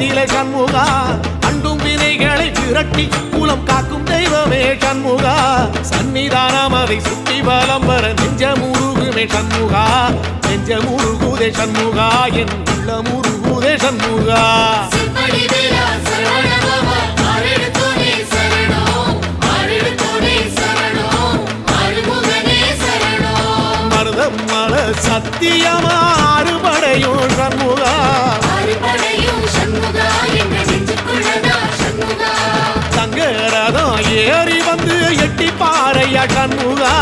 நிலை சண்முகா அண்டும் வினைகளை விரட்டி குலம் காக்கும் தெய்வமே சண்முகா சன்னிதானம் அதை சுற்றி பலம் வர நெஞ்சமுருகுமே சண்முகா நெஞ்சமுருகுதே சண்முகா என் உள்ளமுருகுதே சண்முகா மருதமல சத்தியமா அறுபடையும் சண்முகா சங்கரதம் ஏறி வந்து எட்டி பாறையா சண்முகா